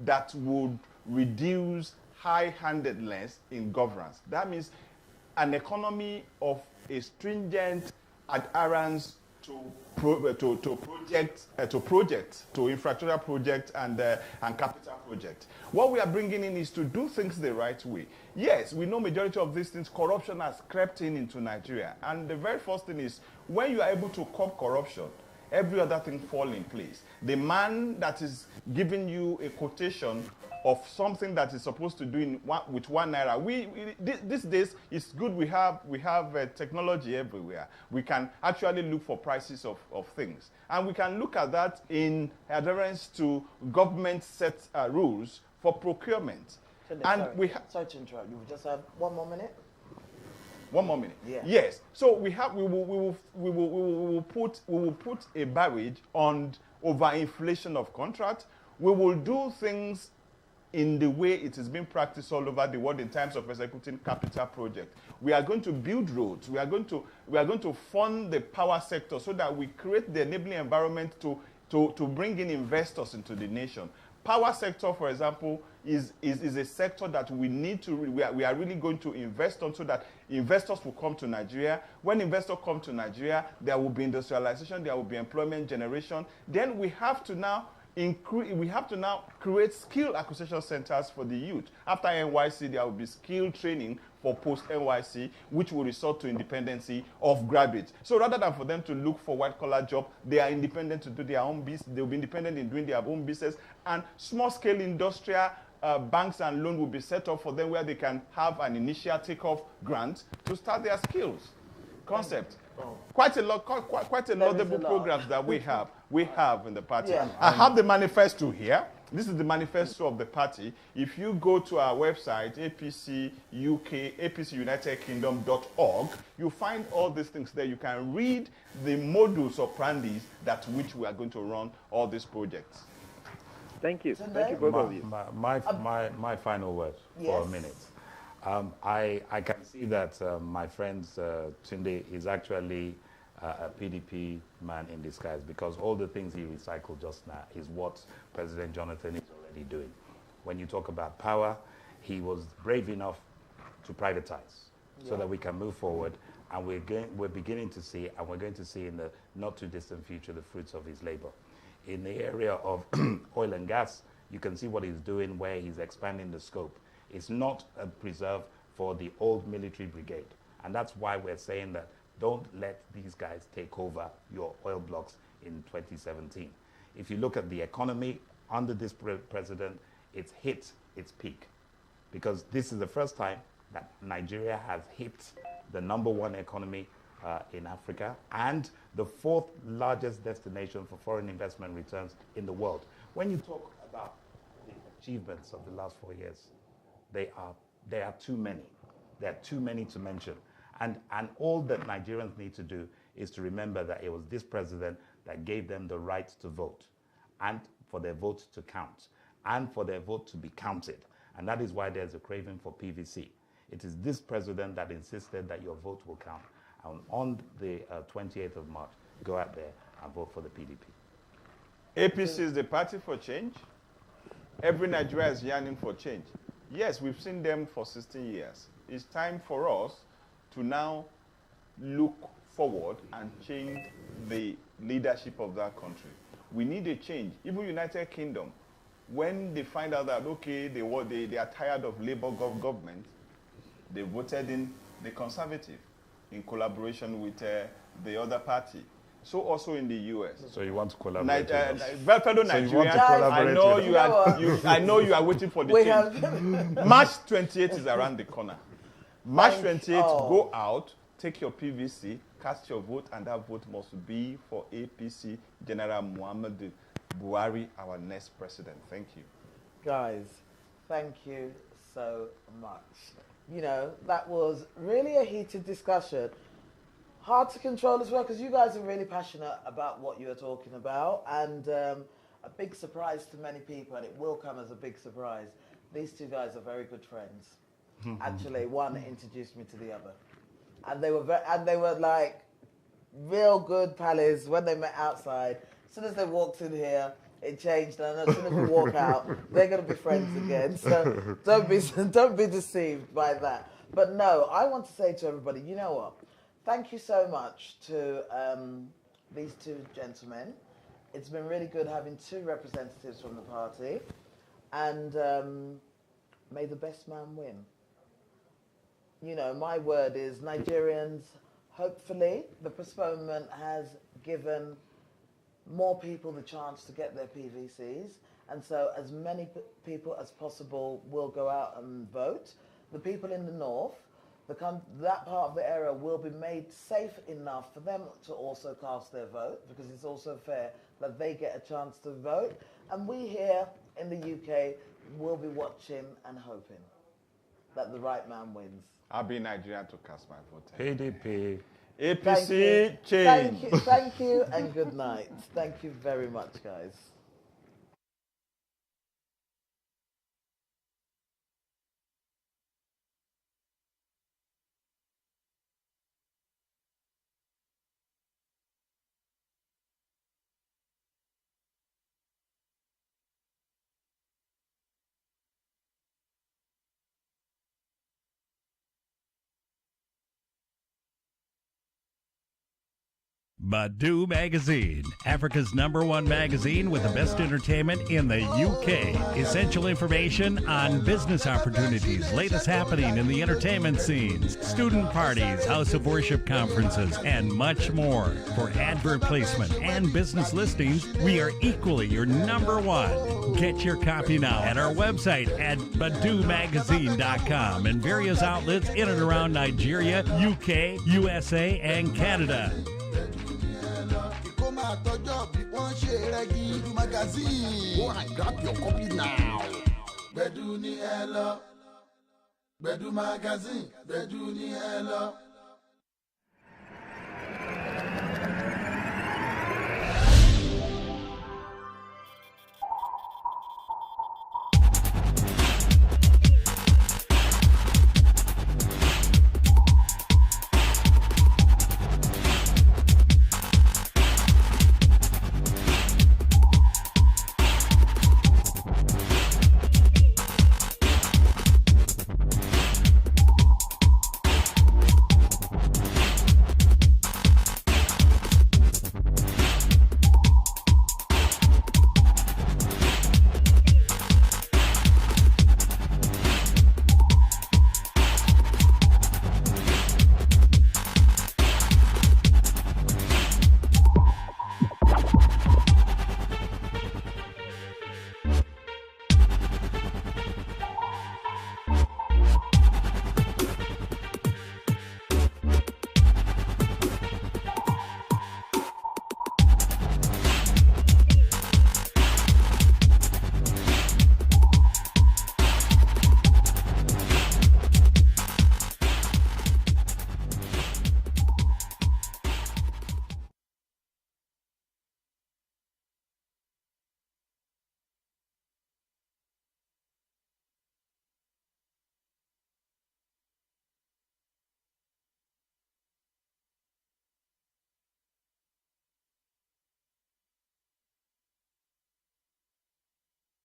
that would reduce high-handedness in governance. That means an economy of a stringent adherence to infrastructure project and capital project. What we are bringing in is to do things the right way. Yes, we know majority of these things, corruption has crept into Nigeria. And the very first thing is, when you are able to curb corruption, every other thing falls in place. The man that is giving you a quotation of something that is supposed to do with 1 naira. These days, it's good we have technology everywhere. We can actually look for prices of things. And we can look at that in adherence to government set rules for procurement. Sorry to interrupt you. We just have 1 more minute. 1 more minute. Yeah. Yes. So we will put a barrage on overinflation of contracts. We will do things in the way it is being practiced all over the world in terms of executing capital projects. We are going to build roads. We are going to fund the power sector so that we create the enabling environment to bring in investors into the nation. Power sector, for example, is a sector that we need to, we are really going to invest on so that investors will come to Nigeria. When investors come to Nigeria, there will be industrialization, there will be employment generation. Then we have to now create skill acquisition centers for the youth. After NYC, there will be skill training for post-NYC, which will result to independency of graduates. So rather than for them to look for white-collar job, they are independent to do their own business. They will be independent in doing their own business. And small-scale industrial banks and loans will be set up for them where they can have an initial takeoff grant to start their skills. Concept. Quite a laudable programs that we have in the party. Yeah. I have the manifesto here. This is the manifesto of the party. If you go to our website, apcunitedkingdom.org, you find all these things there. You can read the modus operandi that which we are going to run all these projects. Thank you. Tunde? Thank you, both of you. My final word for a minute. I can see that my friend Tunde is actually a PDP man in disguise, because all the things he recycled just now is what President Jonathan is already doing. When you talk about power, he was brave enough to privatize so that we can move forward, and we're beginning to see, and we're going to see in the not too distant future, the fruits of his labor. In the area of oil and gas, you can see what he's doing, where he's expanding the scope. It's not a preserve for the old military brigade. And that's why we're saying that don't let these guys take over your oil blocks in 2017. If you look at the economy under this president, it's hit its peak. Because this is the first time that Nigeria has hit the #1 economy in Africa and the 4th largest destination for foreign investment returns in the world. When you talk about the achievements of the last 4 years, they are too many. There are too many to mention. And all that Nigerians need to do is to remember that it was this president that gave them the right to vote, and for their vote to count, and for their vote to be counted. And that is why there's a craving for PVC. It is this president that insisted that your vote will count. And on the 28th of March, go out there and vote for the PDP. APC is the party for change. Every Nigerian is yearning for change. Yes, we've seen them for 16 years. It's time for us to now look forward and change the leadership of that country. We need a change. Even United Kingdom, when they find out that, okay, they are tired of Labour government, they voted in the Conservative in collaboration with the other party. So also in the US. So you want to collaborate with us? Fellow So you want to Nigerians, collaborate I know you are waiting for the change. March 28th is around the corner. March 28th, go out, take your PVC, cast your vote, and that vote must be for APC General Muhammadu Buhari, our next president. Thank you. Guys, thank you so much. You know, that was really a heated discussion. Hard to control as well, because you guys are really passionate about what you're talking about, and a big surprise to many people, and it will come as a big surprise. These two guys are very good friends. Actually, one introduced me to the other, and they were like real good pals when they met outside. As soon as they walked in here, it changed, and as soon as we walk out, they're going to be friends again. So don't be deceived by that. But no, I want to say to everybody, you know what? Thank you so much to these two gentlemen. It's been really good having two representatives from the party, and may the best man win. You know, my word is Nigerians, hopefully, the postponement has given more people the chance to get their PVCs, and so as many people as possible will go out and vote. The people in the north, that part of the area will be made safe enough for them to also cast their vote, because it's also fair that they get a chance to vote. And we here in the UK will be watching and hoping that the right man wins. I'll be in Nigeria to cast my vote. PDP. APC change. Thank you, and good night. Thank you very much, guys. Badu Magazine, Africa's #1 magazine with the best entertainment in the UK. Essential information on business opportunities, latest happening in the entertainment scenes, student parties, house of worship conferences, and much more. For advert placement and business listings, we are equally your #1. Get your copy now at our website at badumagazine.com and various outlets in and around Nigeria, UK, USA, and Canada. Go and grab your copy now. Bedu ni Elo, Bedu Magazine, Bedu ni Elo.